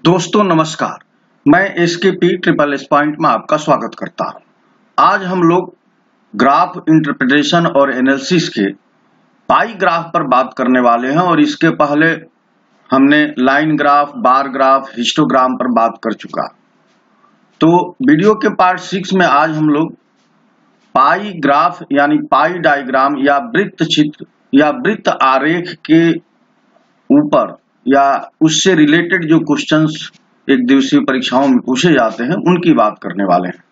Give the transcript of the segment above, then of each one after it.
दोस्तों नमस्कार, मैं एसकेपी ट्रिपल एस पॉइंट में आपका स्वागत करता हूं। आज हम लोग ग्राफ इंटरप्रिटेशन और एनालिसिस के पाई ग्राफ पर बात करने वाले हैं और इसके पहले हमने line graph, bar graph, histogram पर बात कर चुका। तो वीडियो के पार्ट 6 में आज हम लोग पाई ग्राफ यानी पाई डायग्राम या वृत्त चित्र या वृत्त आरेख के ऊपर या उससे रिलेटेड जो क्वेश्चंस एक दिवसीय परीक्षाओं में पूछे जाते हैं उनकी बात करने वाले हैं।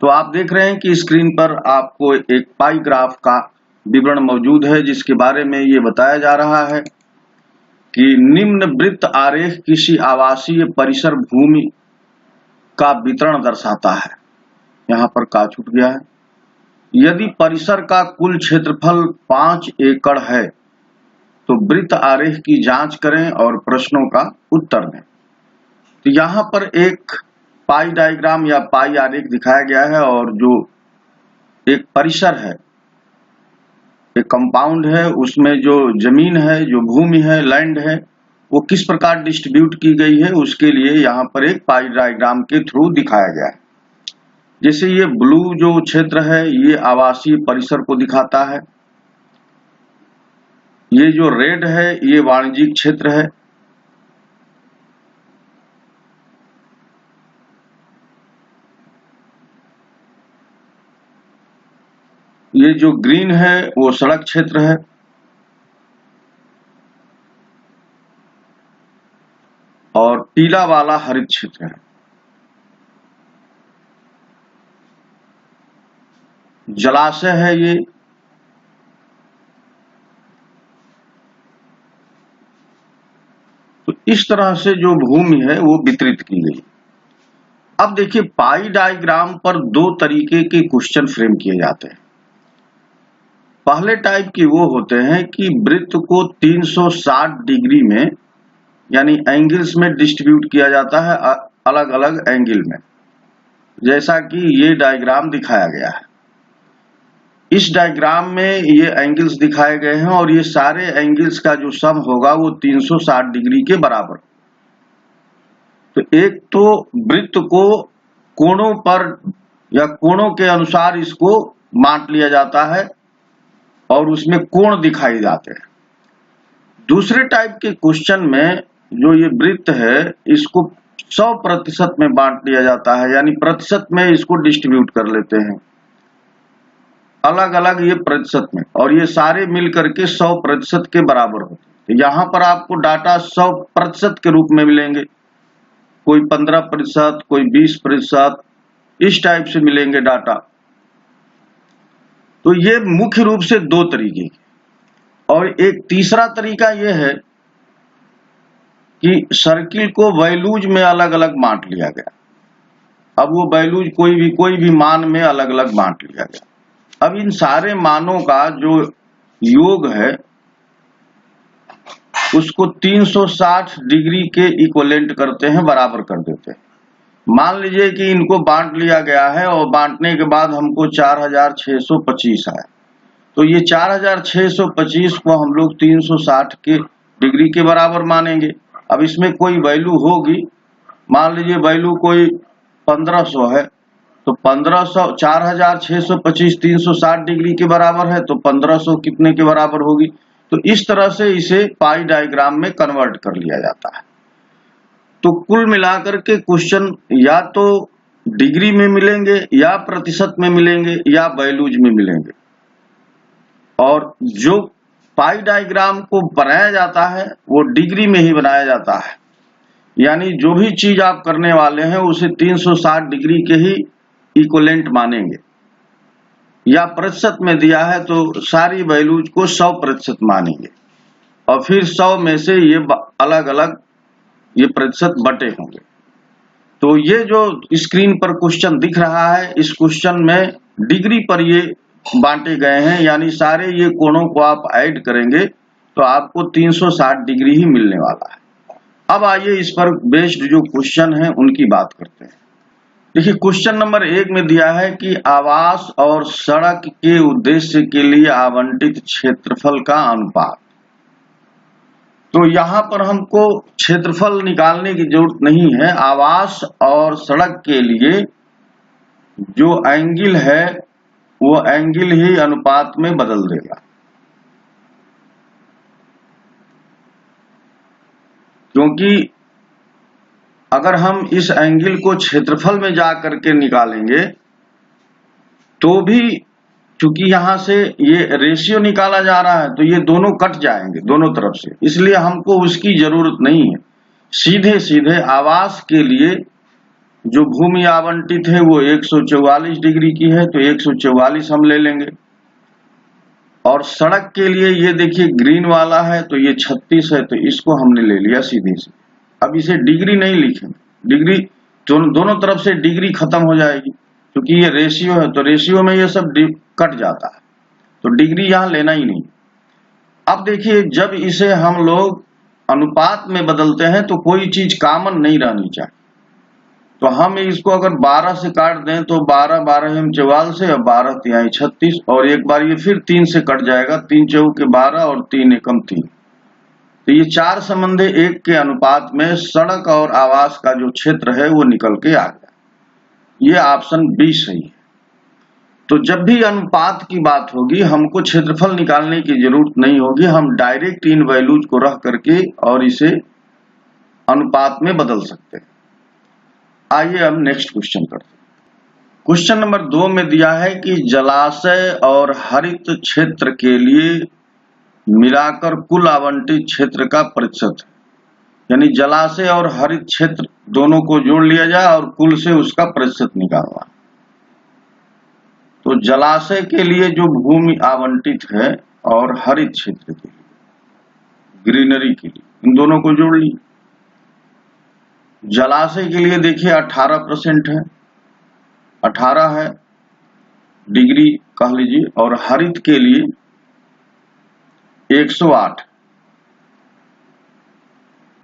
तो आप देख रहे हैं कि स्क्रीन पर आपको एक पाई ग्राफ का विवरण मौजूद है, जिसके बारे में ये बताया जा रहा है कि निम्न वृत्त आरेख किसी आवासीय परिसर भूमि का वितरण दर्शाता है। यहाँ पर का छूट गया है। यदि परिसर का कुल क्षेत्रफल 5 एकड़ है तो वृत्त आरेख की जांच करें और प्रश्नों का उत्तर दें। तो यहाँ पर एक पाई डायग्राम या पाई आरेख दिखाया गया है और जो एक परिसर है, एक कंपाउंड है, उसमें जो जमीन है, जो भूमि है, लैंड है, वो किस प्रकार डिस्ट्रीब्यूट की गई है उसके लिए यहाँ पर एक पाई डायग्राम के थ्रू दिखाया गया है। जैसे ये ब्लू जो क्षेत्र है ये आवासीय परिसर को दिखाता है, ये जो रेड है ये वाणिज्यिक क्षेत्र है, ये जो ग्रीन है वो सड़क क्षेत्र है, और पीला वाला हरित क्षेत्र है। जलाशय है ये, तो इस तरह से जो भूमि है वो वितरित की गई। अब देखिए पाई डायग्राम पर दो तरीके के क्वेश्चन फ्रेम किए जाते हैं। पहले टाइप के वो होते हैं कि वृत्त को 360 डिग्री में यानी एंगल्स में डिस्ट्रीब्यूट किया जाता है, अलग अलग एंगल में, जैसा कि ये डायग्राम दिखाया गया है। इस डायग्राम में ये एंगल्स दिखाए गए हैं और ये सारे एंगल्स का जो सम होगा वो 360 डिग्री के बराबर। तो एक तो वृत्त को कोणों पर या कोणों के अनुसार इसको बांट लिया जाता है और उसमें कोण दिखाई जाते हैं। दूसरे टाइप के क्वेश्चन में जो ये वृत्त है इसको 100% में बांट लिया जाता है, यानी प्रतिशत में इसको डिस्ट्रीब्यूट कर लेते हैं, अलग अलग ये प्रतिशत में, और ये सारे मिल करके 100% के बराबर होते हैं। यहाँ पर आपको डाटा 100% के रूप में मिलेंगे, कोई 15%, कोई 20%, इस टाइप से मिलेंगे डाटा। तो ये मुख्य रूप से दो तरीके के। और एक तीसरा तरीका ये है कि सर्किल को वैल्यूज में अलग अलग बांट लिया गया। अब वो वैल्यूज कोई भी मान में अलग अलग बांट लिया गया। अब इन सारे मानों का जो योग है उसको 360 डिग्री के इक्विवेलेंट करते हैं, बराबर कर देते हैं। मान लीजिए कि इनको बांट लिया गया है और बांटने के बाद हमको 4625 आया, तो ये 4625 को हम लोग 360 के डिग्री के बराबर मानेंगे। अब इसमें कोई वैल्यू होगी, मान लीजिए वैल्यू कोई 1500 है, तो 1500 4625 360 डिग्री के बराबर है, तो 1500 कितने के बराबर होगी। तो इस तरह से इसे पाई डायग्राम में कन्वर्ट कर लिया जाता है। तो कुल मिलाकर के क्वेश्चन या तो डिग्री में मिलेंगे या प्रतिशत में मिलेंगे या वैल्यूज में मिलेंगे। और जो पाई डायग्राम को बनाया जाता है वो डिग्री में ही बनाया जाता है, यानी जो भी चीज आप करने वाले हैं उसे 360 डिग्री के ही इक्विवेलेंट मानेंगे, या प्रतिशत में दिया है तो सारी वैल्यूज को 100% मानेंगे और फिर 100 में से ये अलग अलग ये प्रतिशत बटे होंगे। तो ये जो स्क्रीन पर क्वेश्चन दिख रहा है, इस क्वेश्चन में डिग्री पर ये बांटे गए हैं, यानी सारे ये कोणों को आप ऐड करेंगे तो आपको 360 डिग्री ही मिलने वाला है। अब आइए इस पर बेस्ड जो क्वेश्चन है उनकी बात करते हैं। देखिए क्वेश्चन नंबर 1 में दिया है कि आवास और सड़क के उद्देश्य के लिए आवंटित क्षेत्रफल का अनुपात। तो यहाँ पर हमको क्षेत्रफल निकालने की जरूरत नहीं है। आवास और सड़क के लिए जो एंगल है वो एंगल ही अनुपात में बदल देगा, क्योंकि अगर हम इस एंगल को क्षेत्रफल में जा करके निकालेंगे तो भी, चूंकि यहां से ये रेशियो निकाला जा रहा है तो ये दोनों कट जाएंगे दोनों तरफ से, इसलिए हमको उसकी जरूरत नहीं है। सीधे सीधे आवास के लिए जो भूमि आवंटित है वो 144 डिग्री की है, तो 144 हम ले लेंगे। और सड़क के लिए ये देखिए ग्रीन वाला है तो ये 36 है, तो इसको हमने ले लिया सीधे से। अब इसे डिग्री नहीं लिखेंगे, डिग्री दोनों तरफ से डिग्री खत्म हो जाएगी, क्योंकि ये रेशियो है तो रेशियो में ये सब कट जाता है, तो डिग्री यहां लेना ही नहीं। अब देखिए जब इसे हम लोग अनुपात में बदलते हैं तो कोई चीज कॉमन नहीं रहनी चाहिए। तो हम इसको अगर 12 से काट दें तो 12 12 हम 44 से, और 12 तिहाई 36, और एक बार ये फिर 3 से कट जाएगा, 3 चौके 12 और 3 एकम 3। तो ये 4 संबंधे 1 के अनुपात में सड़क और आवास का जो क्षेत्र है वो निकल के आ गया। ये ऑप्शन बी सही है। तो जब भी अनुपात की बात होगी हमको क्षेत्रफल निकालने की जरूरत नहीं होगी, हम डायरेक्ट इन वैल्यूज को रख करके और इसे अनुपात में बदल सकते हैं। आइए अब नेक्स्ट क्वेश्चन करते हैं। क्वेश्चन नंबर 2 में दिया है कि जलाशय और हरित क्षेत्र के लिए मिलाकर कुल आवंटित क्षेत्र का प्रतिशत है, यानी जलाशय और हरित क्षेत्र दोनों को जोड़ लिया जाए और कुल से उसका प्रतिशत निकालना। तो जलाशय के लिए जो भूमि आवंटित है और हरित क्षेत्र के लिए ग्रीनरी के लिए, इन दोनों को जोड़ ली। जलाशय के लिए देखिए 18% है, 18 है डिग्री कह लीजिए, और हरित के लिए 108,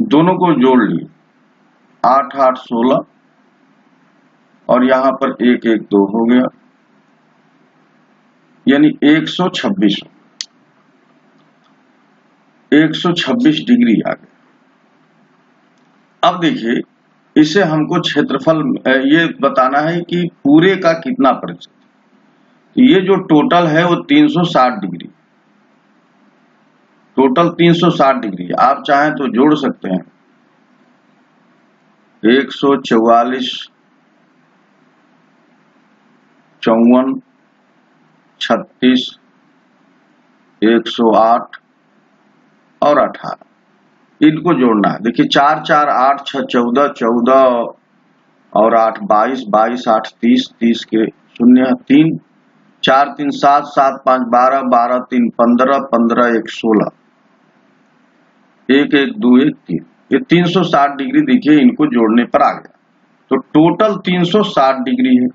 दोनों को जोड़ लिए 8 8 16, और यहां पर 1 1 2 हो गया, यानी 126 डिग्री आ गया। अब देखिए इसे हमको क्षेत्रफल ये बताना है कि पूरे का कितना प्रतिशत। ये जो टोटल है वो 360 डिग्री, टोटल 360 डिग्री। आप चाहें तो जोड़ सकते हैं 144, 54, 36, 108 और 18, इनको जोड़ना है। देखिए 4 4 8 6 14, 14 और 8 22, 22 8 30, 30 के शून्य 3, 4 3 7, 7 5 12, 12 3 15, 15 1 16, 1 1 2 1 3, ये 360 डिग्री देखिए इनको जोड़ने पर आ गया। तो टोटल 360 डिग्री है।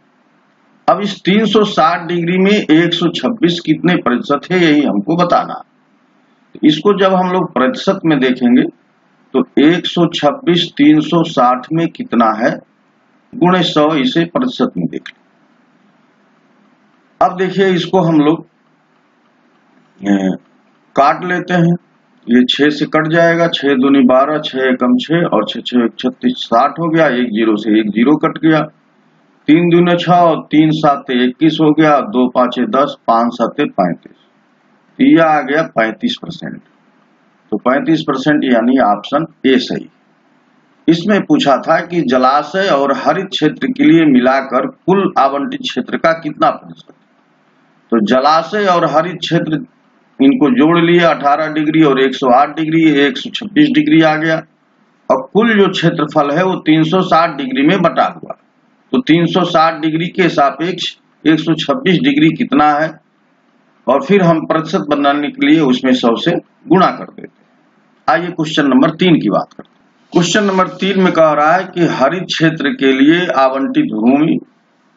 अब इस 360 डिग्री में 126 कितने प्रतिशत है यही हमको बताना। इसको जब हम लोग प्रतिशत में देखेंगे तो 126 360 में कितना है गुणे 100, इसे प्रतिशत में देख लें। अब देखिए इसको हम लोग काट लेते हैं, ये 6 से कट जाएगा, 6 दूनी 12, 6 एकम 6 और 6 6 36, 60 हो गया। 1 0 से 1 0 कट गया, 3 दूने 6 और 3 7 21 हो गया, 2 5 10, 5 7 35, यह आ गया 35%। तो 35% यानी ऑप्शन ए सही। इसमें पूछा था कि जलाशय और हरित क्षेत्र के लिए मिलाकर कुल आवंटित क्षेत्र का कितना प्रतिशत। तो जलाशय और हरित क्षेत्र इनको जोड़ लिए 18 डिग्री और 108 डिग्री, 126 डिग्री आ गया, और कुल जो क्षेत्रफल है वो 360 डिग्री में बटा हुआ। तो 360 डिग्री के सापेक्ष 126 डिग्री कितना है, और फिर हम प्रतिशत बनाने के लिए उसमें 100 से गुणा कर देते हैं। आइए क्वेश्चन नंबर 3 की बात करते हैं। क्वेश्चन नंबर 3 में कह रहा है कि हरित क्षेत्र के लिए आवंटित भूमि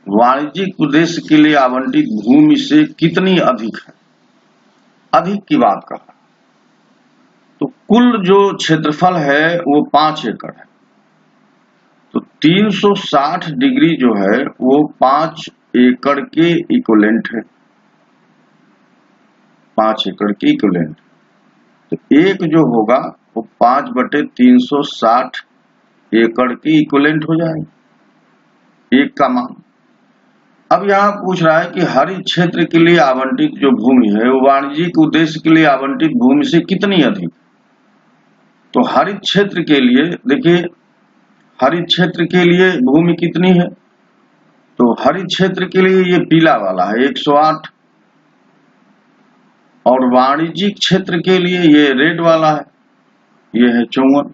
वाणिज्यिक उद्देश्य के लिए आवंटित भूमि से कितनी अधिक है। अधिक की बात कर रहा है, तो कुल जो क्षेत्रफल है वो 5 एकड़ है। तो 360 डिग्री जो है वो 5 एकड़ के इक्विवेलेंट है, 5 एकड़ के इक्विवेलेंट। तो एक जो होगा वो 5/360 एकड़ के इक्विवेलेंट हो जाएगा, एक का मान। अब यहाँ पूछ रहा है कि हरित क्षेत्र के लिए आवंटित जो भूमि है वो वाणिज्यिक उद्देश्य के लिए आवंटित भूमि से कितनी अधिक। तो हरित क्षेत्र के लिए देखिए, हरित क्षेत्र के लिए भूमि कितनी है, तो हरित क्षेत्र के लिए ये पीला वाला है 108, और वाणिज्यिक क्षेत्र के लिए ये रेड वाला है, ये है 54।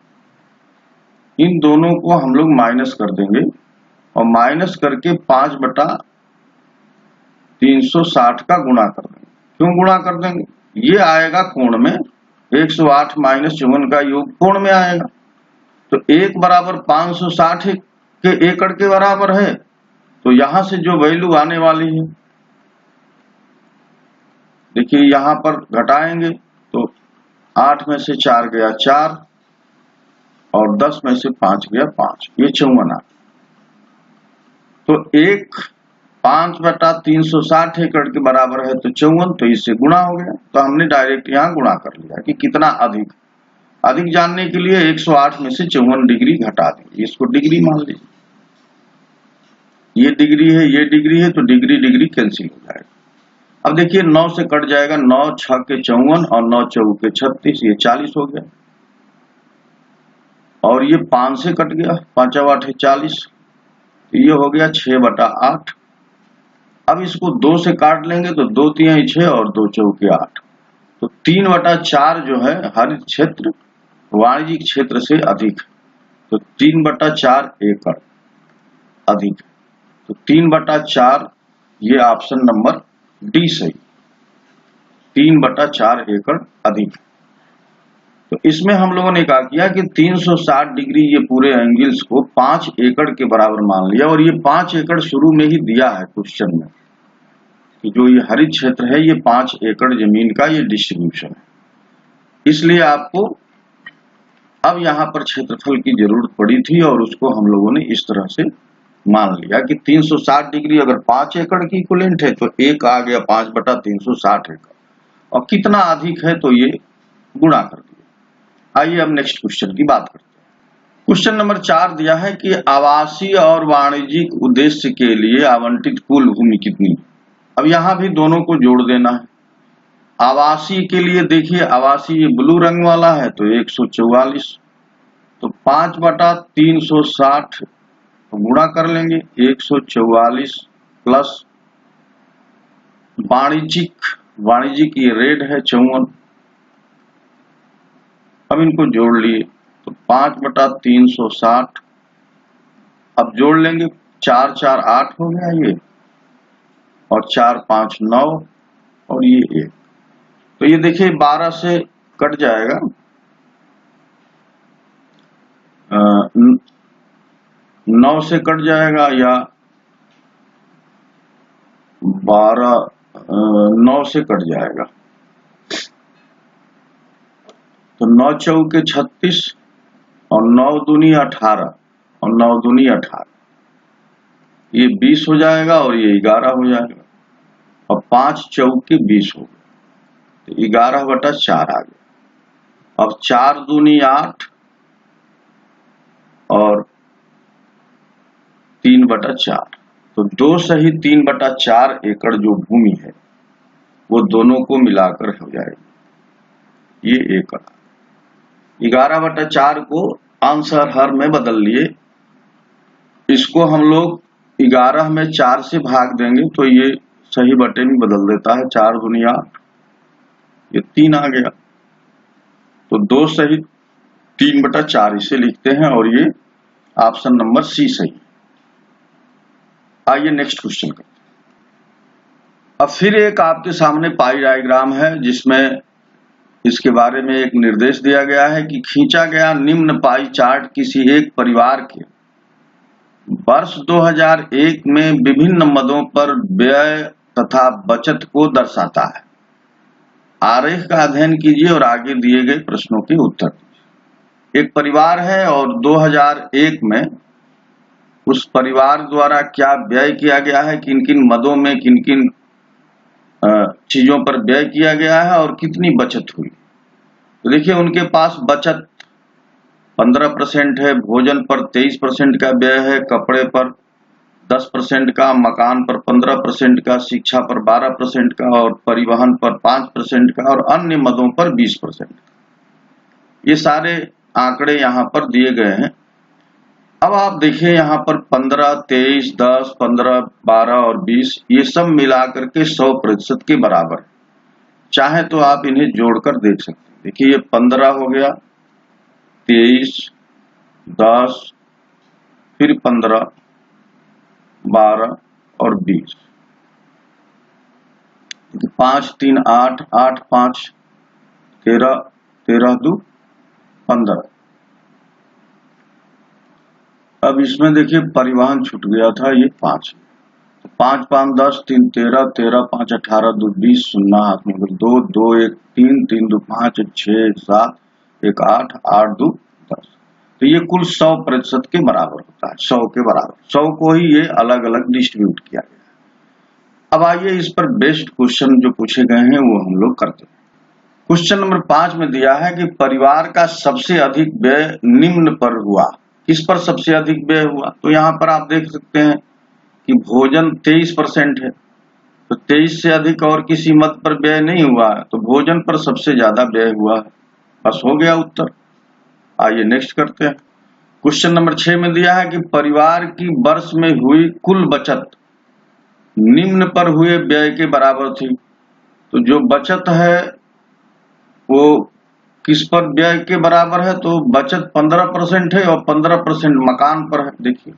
इन दोनों को हम लोग माइनस कर देंगे और माइनस करके 5/360 का गुणा कर देंगे। क्यों गुणा कर देंगे, ये आएगा कोण में, 108 माइनस 54 का योग कोण में आएगा। तो 1 बराबर 560 के एकड़ के बराबर है, तो यहां से जो वैल्यू आने वाली है, देखिए यहां पर घटाएंगे तो 8 में से 4 गया 4 और 10 में से 5 गया 5, ये 54 आ। तो 5/360 एकड़ के बराबर है तो 54, तो इससे गुणा हो गया। तो हमने डायरेक्ट यहाँ गुणा कर लिया कि कितना अधिक। अधिक जानने के लिए 108 में से 54 डिग्री घटा देंगे, इसको डिग्री मान लीजिए। ये डिग्री है, ये डिग्री है, तो डिग्री डिग्री कैंसिल हो जाएगा। अब देखिए 9 से कट जाएगा, 9 6 के 54 और 9 4 के 36, ये 40 हो गया। और ये 5 से कट गया, 5 8 है 40, तो ये हो गया 6/8। अब इसको 2 से काट लेंगे तो 2 3 6 और 2 4 8, तो 3/4 जो है हरित क्षेत्र वाणिज्यिक क्षेत्र से अधिक, तो 3/4 एकड़ अधिक, तो 3/4 ये ऑप्शन नंबर डी सही, 3/4 एकड़ अधिक। तो इसमें हम लोगों ने क्या किया कि 360 डिग्री ये पूरे एंगल्स को 5 एकड़ के बराबर मान लिया, और ये 5 एकड़ शुरू में ही दिया है क्वेश्चन में कि जो ये हरित क्षेत्र है ये 5 एकड़ जमीन का ये डिस्ट्रीब्यूशन है, इसलिए आपको अब यहाँ पर क्षेत्रफल की जरूरत पड़ी थी और उसको हम लोगों ने इस तरह से मान लिया कि 360 डिग्री अगर 5 एकड़ की इक्विवेलेंट है तो एक आ गया 5/360 एकड़, और कितना अधिक है तो ये गुणा कर दिया। आइए अब नेक्स्ट क्वेश्चन की बात करते हैं। क्वेश्चन नंबर 4 दिया है कि आवासीय और वाणिज्यिक उद्देश्य के लिए आवंटित कुल भूमि कितनी। अब यहाँ भी दोनों को जोड़ देना है। आवासीय के लिए देखिए, आवासीय ब्लू रंग वाला है तो 144, तो 5/360 गुणा कर लेंगे 144 प्लस वाणिज्यिक ये रेड है 54। अब इनको जोड़ लिए तो 5/360, अब जोड़ लेंगे 4 4 8 हो गया ये, और 4 5 9 और ये 1, तो ये देखिए 12 से कट जाएगा, 9 से कट जाएगा या 9 से कट जाएगा, तो 9 4 36 और 9 दूनी 18 और 9 दूनी 18, ये 20 हो जाएगा और ये 11 हो जाएगा, और 5 4 20 हो गया, तो 11/4 आ गया। अब 4 दूनी 8 और 3/4, तो 2 सही 3/4 एकड़ जो भूमि है वो दोनों को मिलाकर हो जाएगी, ये एकड़। 11/4 को आंसर हर में बदल लिए, इसको हम लोग 11 में 4 से भाग देंगे तो ये सही बटे में बदल देता है, 4 दूनी 8, ये 3 आ गया, तो 2 सही 3/4 इसे लिखते हैं, और ये ऑप्शन नंबर सी सही। आइए नेक्स्ट क्वेश्चन करते हैं। अब फिर एक आपके सामने पाई डायग्राम है जिसमें इसके बारे में एक निर्देश दिया गया है कि खींचा गया निम्न पाई चार्ट किसी एक परिवार के वर्ष 2001 में विभिन्न मदों पर व्यय तथा बचत को दर्शाता है। आरेख का अध्ययन कीजिए और आगे दिए गए प्रश्नों के उत्तर दीजिए। एक परिवार है और 2001 में उस परिवार द्वारा क्या व्यय किया गया है, किन किन मदों में किन किन चीजों पर व्यय किया गया है और कितनी बचत हुई। तो देखिए उनके पास बचत 15% है, भोजन पर 23% का व्यय है, कपड़े पर 10% का, मकान पर 15% का, शिक्षा पर 12% का और परिवहन पर 5% का और अन्य मदों पर 20%। ये सारे आंकड़े यहाँ पर दिए गए हैं। अब आप देखिए यहाँ पर 15, 23, 10, 15, 12 और 20 ये सब मिलाकर के 100% के बराबर। चाहे तो आप इन्हें जोड़कर देख सकते हैं। देखिए ये 15 हो गया, 23, 10, फिर 15, 12 और 20। 5, 3, 8, 8, 5, 13, 13 2, 15। अब इसमें देखिए परिवहन छूट गया था, ये 5। तो 5, 5, 10, 3, 13, 13, 5, 18, 2, 20, 0 हाथ में 2, 2, 1, 3, 3, 2, 5, 1, 6, 1, 7, 1, 8, 8, 2, 10। तो ये कुल 100% के बराबर होता है, 100 के बराबर। 100 को ही ये अलग अलग डिस्ट्रीब्यूट किया गया। अब आइए इस पर बेस्ड क्वेश्चन जो पूछे गए हैं वो हम लोग करते हैं। क्वेश्चन नंबर 5 में दिया है कि परिवार का सबसे अधिक व्यय निम्न पर हुआ। किस पर सबसे अधिक व्यय हुआ? तो यहाँ पर आप देख सकते हैं कि भोजन 23% है, तो 23 से अधिक और किसी मद पर व्यय नहीं हुआ है, तो भोजन पर सबसे ज्यादा व्यय हुआ है। बस हो गया उत्तर। आइए नेक्स्ट करते हैं। क्वेश्चन नंबर 6 में दिया है कि परिवार की वर्ष में हुई कुल बचत निम्न पर हुए व्यय के बराबर थी। तो जो बचत है वो किस पर व्यय के बराबर है? तो बचत 15% है और 15% मकान पर है। देखिए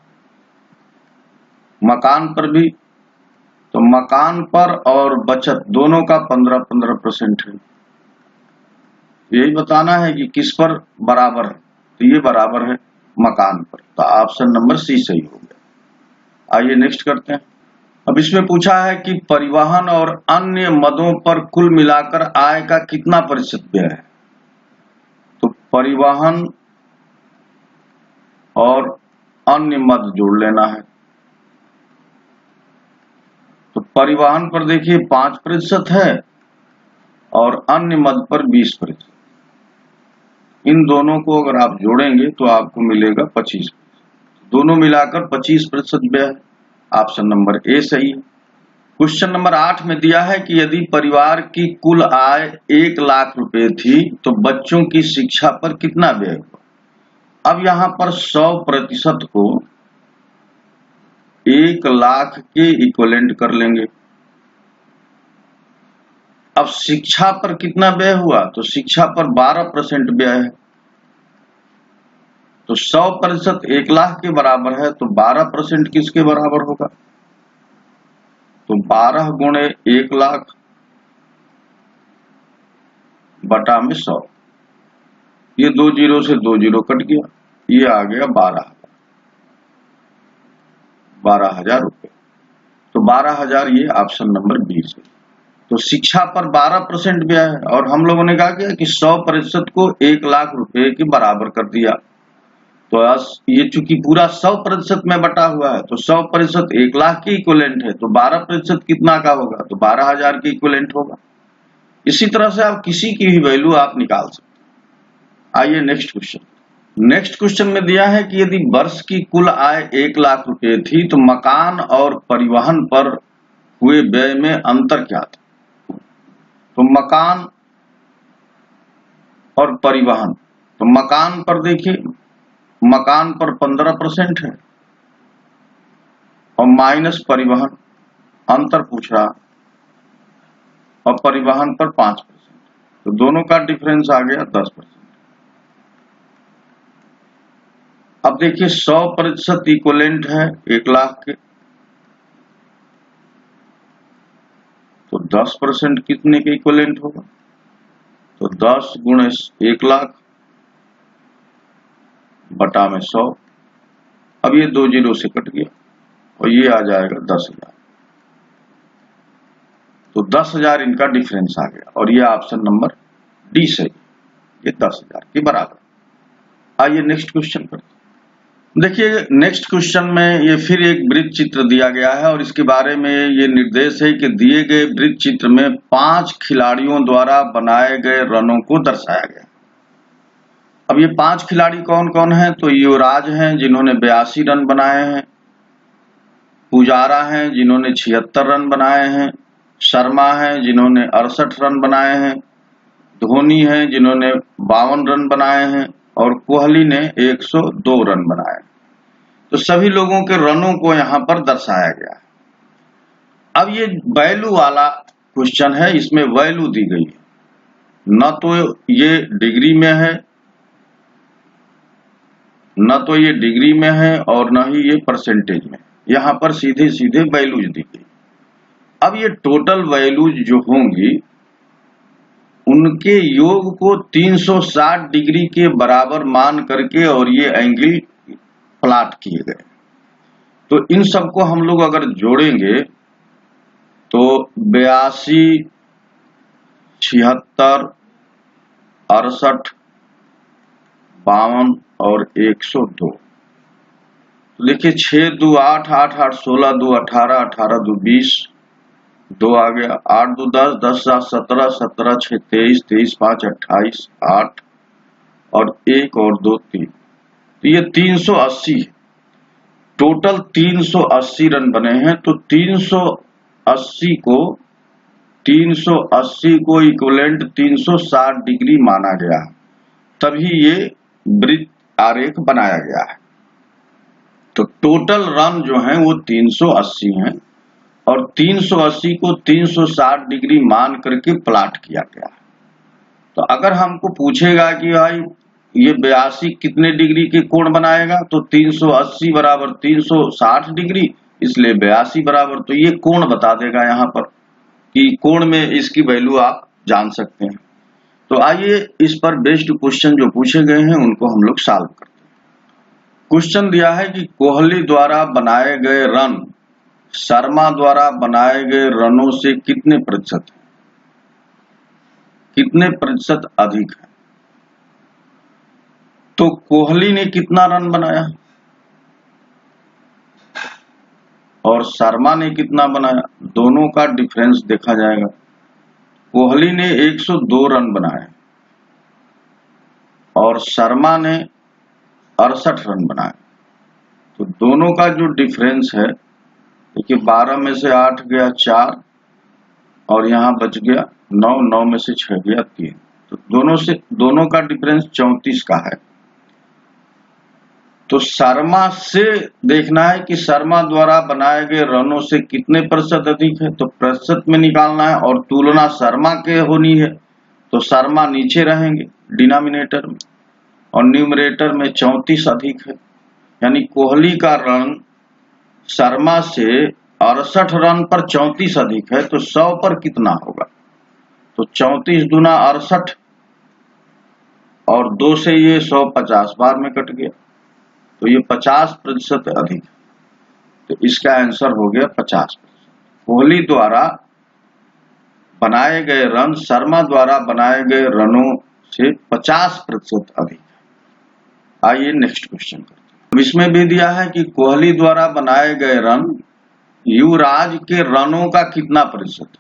मकान पर भी, तो मकान पर और बचत दोनों का 15-15% है। यही बताना है कि किस पर बराबर है, तो ये बराबर है मकान पर। तो ऑप्शन नंबर सी सही हो गया। आइए नेक्स्ट करते हैं। अब इसमें पूछा है कि परिवहन और अन्य मदों पर कुल मिलाकर आय का कितना प्रतिशत व्यय है। तो परिवहन और अन्य मद जोड़ लेना है। तो परिवहन पर देखिए 5% है और अन्य मद पर 20%। इन दोनों को अगर आप जोड़ेंगे तो आपको मिलेगा 25%। दोनों मिलाकर 25% व्यय है। ऑप्शन नंबर ए सही है। क्वेश्चन नंबर 8 में दिया है कि यदि परिवार की कुल आय 1 लाख रुपए थी तो बच्चों की शिक्षा पर कितना व्यय हुआ। अब यहाँ पर 100% को 1 लाख के इक्विवेलेंट कर लेंगे। अब शिक्षा पर कितना व्यय हुआ? तो शिक्षा पर 12% व्यय है। तो 100% 1 लाख के बराबर है, तो 12% किसके बराबर होगा? तो 12 गुणे 1 लाख बटा में 100। ये 2 जीरो से 2 जीरो कट गया, ये आ गया 12,000 रुपए। तो 12,000 ये ऑप्शन नंबर बी है। तो शिक्षा पर 12% व्यय है और हम लोगों ने कहा कि 100% को 1 लाख रुपए के बराबर कर दिया। तो ये चूंकि पूरा 100% में बटा हुआ है, तो 100% 1 लाख की इक्विवेलेंट है, तो 12% कितना का होगा? तो 12,000 की इक्विवेलेंट होगा। इसी तरह से आप किसी की भी वैल्यू आप निकाल सकते हैं। आइए नेक्स्ट क्वेश्चन। नेक्स्ट क्वेश्चन में दिया है कि यदि वर्ष की कुल आय 1 लाख रुपए थी तो मकान और परिवहन पर हुए व्यय में अंतर क्या था। तो मकान और परिवहन, तो मकान पर देखिए, मकान पर 15% है और माइनस परिवहन, अंतर पूछ रहा, और परिवहन पर 5%, तो दोनों का डिफरेंस आ गया 10%। अब देखिए 100% इक्विवेलेंट है 1 लाख के, तो 10% कितने के इक्विवेलेंट होगा? तो 10 गुणे 1 लाख बटा में 100। अब ये 2 जीरो से कट गया और ये आ जाएगा 10,000। तो 10,000 इनका डिफरेंस आ गया और ये ऑप्शन नंबर डी सही, ये 10,000 के बराबर। आइए नेक्स्ट क्वेश्चन करते हैं। देखिए नेक्स्ट क्वेश्चन में ये फिर एक वृत्त चित्र दिया गया है और इसके बारे में ये निर्देश है कि दिए गए वृत्त चित्र में 5 खिलाड़ियों द्वारा बनाए गए रनों को दर्शाया गया। अब ये 5 खिलाड़ी कौन कौन हैं? तो युवराज हैं जिन्होंने 82 रन बनाए हैं, पुजारा हैं जिन्होंने 76 रन बनाए हैं, शर्मा हैं जिन्होंने 68 रन बनाए हैं, धोनी हैं जिन्होंने 52 रन बनाए हैं और कोहली ने 102 रन बनाए। तो सभी लोगों के रनों को यहाँ पर दर्शाया गया है। अब ये वैल्यू वाला क्वेश्चन है, इसमें वैल्यू दी गई है, न तो ये डिग्री में है, न तो ये डिग्री में है और न ही ये परसेंटेज में। यहाँ पर सीधे सीधे वैल्यूज दी गई। अब ये टोटल वैल्यूज जो होंगी उनके योग को 360 डिग्री के बराबर मान करके और ये एंगल प्लॉट किए गए। तो इन सबको हम लोग अगर जोड़ेंगे तो 82, 76, 68, 52 और 102। तो देखिए 6 2 8 8 8 16 2 18 18 2 20, 2 आ गया, 8 2 10 10 7 17 17 6 23 23 5 28 8 और 1 और 2 3। तो ये 380 है। टोटल 380 रन बने हैं। तो 380 को इक्विवेलेंट 360 डिग्री माना गया है, तभी ये वृत्त आरेख बनाया गया है। तो टोटल रन जो हैं वो 380 हैं और 380 को 360 डिग्री मान करके प्लॉट किया गया है। तो अगर हमको पूछेगा कि भाई ये 82 कितने डिग्री के कोण बनाएगा, तो 380 बराबर 360 डिग्री, इसलिए 82 बराबर, तो ये कोण बता देगा यहाँ पर कि कोण में इसकी वैल्यू आप जान सकते हैं। तो आइए इस पर बेस्ड क्वेश्चन जो पूछे गए हैं उनको हम लोग सॉल्व करते हैं। क्वेश्चन दिया है कि कोहली द्वारा बनाए गए रन शर्मा द्वारा बनाए गए रनों से कितने प्रतिशत अधिक है। तो कोहली ने कितना रन बनाया और शर्मा ने कितना बनाया, दोनों का डिफरेंस देखा जाएगा। कोहली ने 102 रन बनाए और शर्मा ने 68 रन बनाए। तो दोनों का जो डिफरेंस है, देखिए 12 में से 8 गया 4 और यहाँ बच गया 9, 9 में से 6 गया 3। तो दोनों का डिफरेंस 34 का है। तो शर्मा से देखना है कि शर्मा द्वारा बनाए गए रनों से कितने प्रतिशत अधिक है, तो प्रतिशत में निकालना है और तुलना शर्मा के होनी है। तो शर्मा नीचे रहेंगे डिनोमिनेटर में और न्यूमरेटर में 34 अधिक है, यानी कोहली का रन शर्मा से 68 रन पर 34 अधिक है। तो 100 पर कितना होगा, तो 34 दूना 68 और 2 से ये 100 50 बार में कट गया, तो ये 50% अधिक है। तो इसका आंसर हो गया 50%। कोहली द्वारा बनाए गए रन शर्मा द्वारा बनाए गए रनों से 50% अधिक है। आइए नेक्स्ट क्वेश्चन करते हैं। इसमें भी दिया है कि कोहली द्वारा बनाए गए रन युवराज के रनों का कितना प्रतिशत है।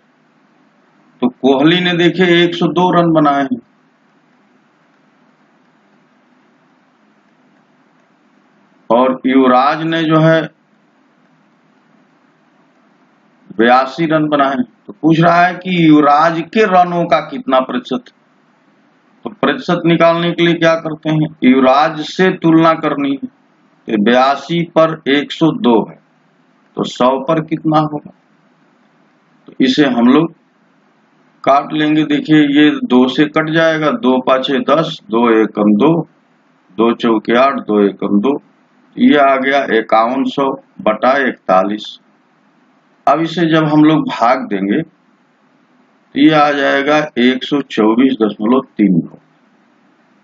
तो कोहली ने देखिए 102 रन बनाए हैं और युवराज ने जो है 82 रन बनाए। तो पूछ रहा है कि युवराज के रनों का कितना प्रतिशत। तो प्रतिशत निकालने के लिए क्या करते हैं, युवराज से तुलना करनी है। तो 82 पर 102 है, तो 100 पर कितना होगा, तो इसे हम लोग काट लेंगे। देखिए ये 2 से कट जाएगा, 2 पाँचे 10, 2 एकम 2, 2 चौके 8, 2 एकम 2, ये आ गया 5100 बटा 41। अब इसे जब हम लोग भाग देंगे तो ये आ जाएगा 124.39,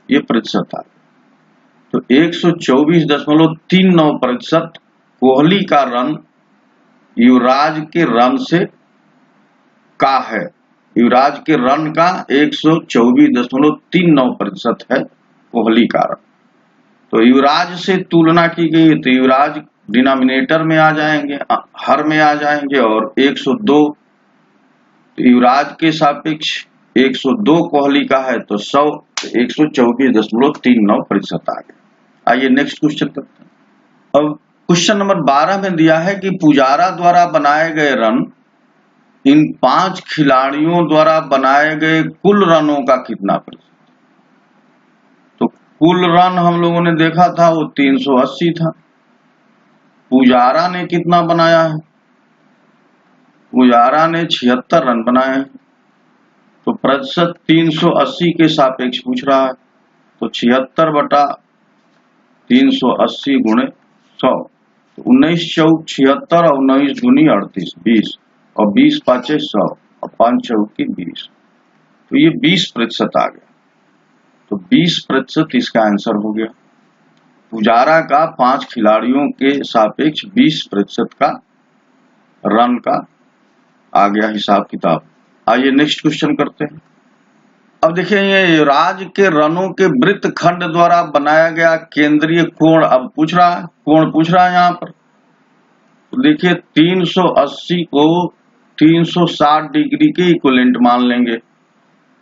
ये प्रतिशत आ गया। तो 124.39 प्रतिशत कोहली का रन युवराज के रन से का है। युवराज के रन का 124.39 प्रतिशत है कोहली का रन। तो युवराज से तुलना की गई, तो युवराज डिनोमिनेटर में आ जाएंगे, हर में आ जाएंगे और 102 तो युवराज के सापेक्ष 102 कोहली का है, तो 100 तो 124.39% आ गया। आइए नेक्स्ट क्वेश्चन करते हैं। अब क्वेश्चन नंबर 12 में दिया है कि पुजारा द्वारा बनाए गए रन इन 5 खिलाड़ियों द्वारा बनाए गए कुल रनों का कितना प्रतिशत। तो कुल रन हम लोगों ने देखा था वो 380 था। पुजारा ने कितना बनाया है, पुजारा ने 76 रन बनाए हैं। तो प्रतिशत 380 के सापेक्ष पूछ रहा है, तो 76 बटा 380 गुणे 100, 19 चौक 76 और 19 दूनी 38, 20 और 20 पाँचे 100 और 5 चौकी 20, तो ये 20% आ गया। तो 20% इसका आंसर हो गया। पुजारा का 5 खिलाड़ियों के सापेक्ष 20% का रन का आ गया हिसाब किताब। आइए नेक्स्ट क्वेश्चन करते हैं। अब देखिए ये युवराज के रनों के वृत्त खंड द्वारा बनाया गया केंद्रीय कोण अब पूछ रहा है, कोण पूछ रहा है यहाँ पर। तो देखिए 380 को 360 डिग्री के इक्विवेलेंट मान लेंगे।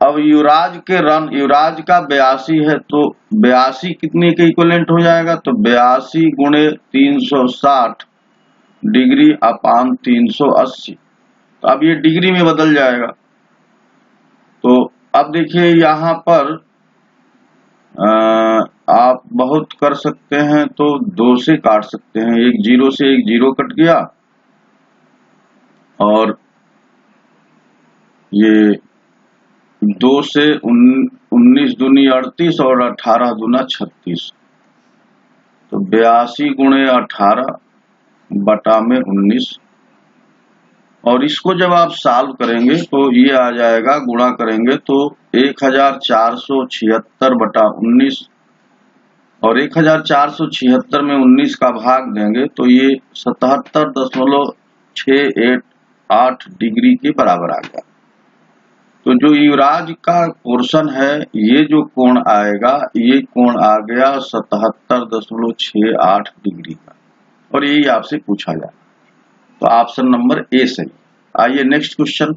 अब युवराज के रन, युवराज का 82 है तो 82 कितने के इक्विवेलेंट हो जाएगा, तो 82 गुणे 360 डिग्री अपान 380। तो अब ये डिग्री में बदल जाएगा। तो अब देखिए यहाँ पर आप बहुत कर सकते हैं, तो 2 से काट सकते हैं। एक 0 से एक 0 कट गया और ये 2 से 19 दूनी 38 और 18 दूना 36, तो 82 गुणे 18 बटा में 19। और इसको जब आप सॉल्व करेंगे तो ये आ जाएगा, गुणा करेंगे तो 1476 बटा 19, और 1476 में 19 का भाग देंगे तो ये 77.688 डिग्री के बराबर आ गया। तो जो युवराज का पोर्शन है, ये जो कोण आएगा, ये कोण आ गया 77.68 डिग्री का, और यही आपसे पूछा जाए। तो ऑप्शन नंबर ए सही। आइए नेक्स्ट क्वेश्चन।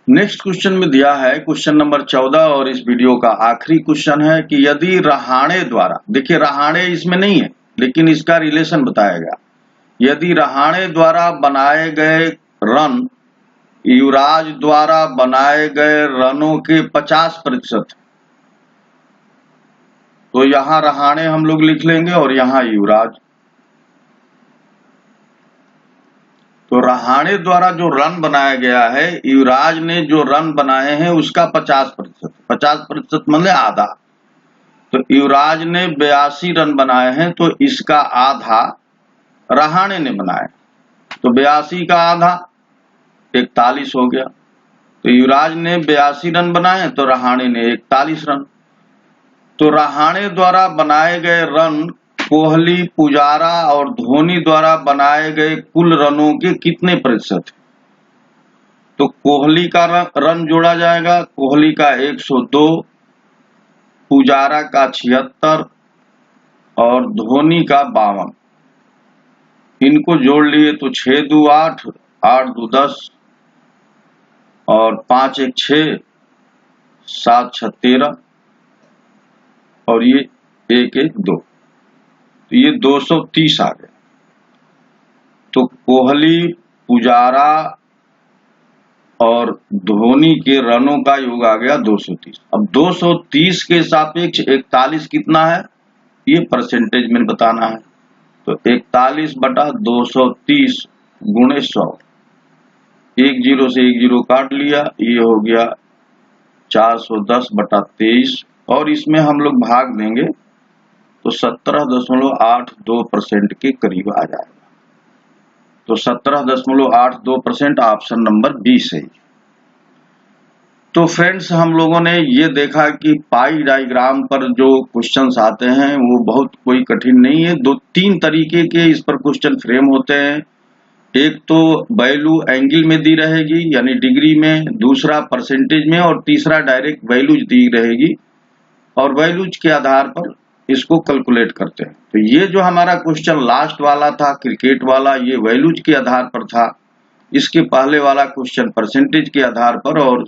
नेक्स्ट क्वेश्चन में दिया है क्वेश्चन नंबर 14 और इस वीडियो का आखिरी क्वेश्चन है कि यदि रहाणे द्वारा, देखिए रहाणे इसमें नहीं है लेकिन इसका रिलेशन बताया गया, यदि रहाणे द्वारा बनाए गए रन युवराज द्वारा बनाए गए रनों के 50%, तो यहां रहाणे हम लोग लिख लेंगे और यहां युवराज। तो रहाणे द्वारा जो रन बनाया गया है, युवराज ने जो रन बनाए हैं उसका 50%, 50% मतलब आधा। तो युवराज ने 82 रन बनाए हैं तो इसका आधा रहाणे ने बनाया, तो 82 का आधा 41 हो गया। तो युवराज ने 82 रन बनाए तो रहाणे ने 41 रन। तो रहाणे द्वारा बनाए गए रन कोहली, पुजारा और धोनी द्वारा बनाए गए कुल रनों के कितने प्रतिशत है। तो कोहली का रन जोड़ा जाएगा, कोहली का 102, पुजारा का 76 और धोनी का 52। इनको जोड़ लिए तो 6 2 8, 8 2 10 और 5 1 6, 7 6 13 और ये 1 1 2, तो ये 230 आ गए। तो कोहली, पुजारा और धोनी के रनों का योग आ गया 230। अब 230 के सापेक्ष 41 कितना है, ये परसेंटेज में बताना है। तो 41 बटा 230 गुणे 100, 1 0 से 1 0 काट लिया, ये हो गया 410 बटा 23, और इसमें हम लोग भाग देंगे तो 17.82% के करीब आ जाएगा। तो 17.82% ऑप्शन नंबर बी सही। तो फ्रेंड्स हम लोगों ने ये देखा कि पाई डायग्राम पर जो क्वेश्चंस आते हैं वो बहुत कोई कठिन नहीं है। 2-3 तरीके के इस पर क्वेश्चन फ्रेम होते हैं। एक तो वैल्यू एंगल में दी रहेगी यानी डिग्री में, दूसरा परसेंटेज में, और तीसरा डायरेक्ट वैल्यूज दी रहेगी और वैल्यूज के आधार पर इसको कैलकुलेट करते हैं। तो ये जो हमारा क्वेश्चन लास्ट वाला था क्रिकेट वाला, ये वैल्यूज के आधार पर था। इसके पहले वाला क्वेश्चन परसेंटेज के आधार पर और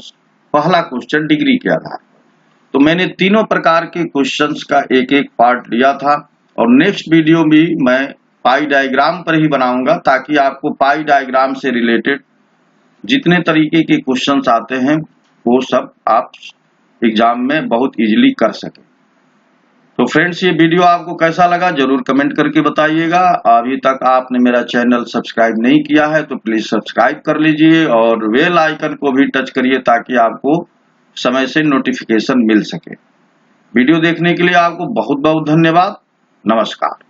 पहला क्वेश्चन डिग्री के आधार पर। तो मैंने तीनों प्रकार के क्वेश्चंस का एक एक पार्ट लिया था और नेक्स्ट वीडियो भी मैं पाई डायग्राम पर ही बनाऊंगा ताकि आपको पाई डायग्राम से रिलेटेड जितने तरीके के क्वेश्चंस आते हैं वो सब आप एग्जाम में बहुत इजीली कर सके। तो फ्रेंड्स, ये वीडियो आपको कैसा लगा जरूर कमेंट करके बताइएगा। अभी तक आपने मेरा चैनल सब्सक्राइब नहीं किया है तो प्लीज सब्सक्राइब कर लीजिए और बेल आइकन को भी टच करिए ताकि आपको समय से नोटिफिकेशन मिल सके। वीडियो देखने के लिए आपको बहुत बहुत धन्यवाद। नमस्कार।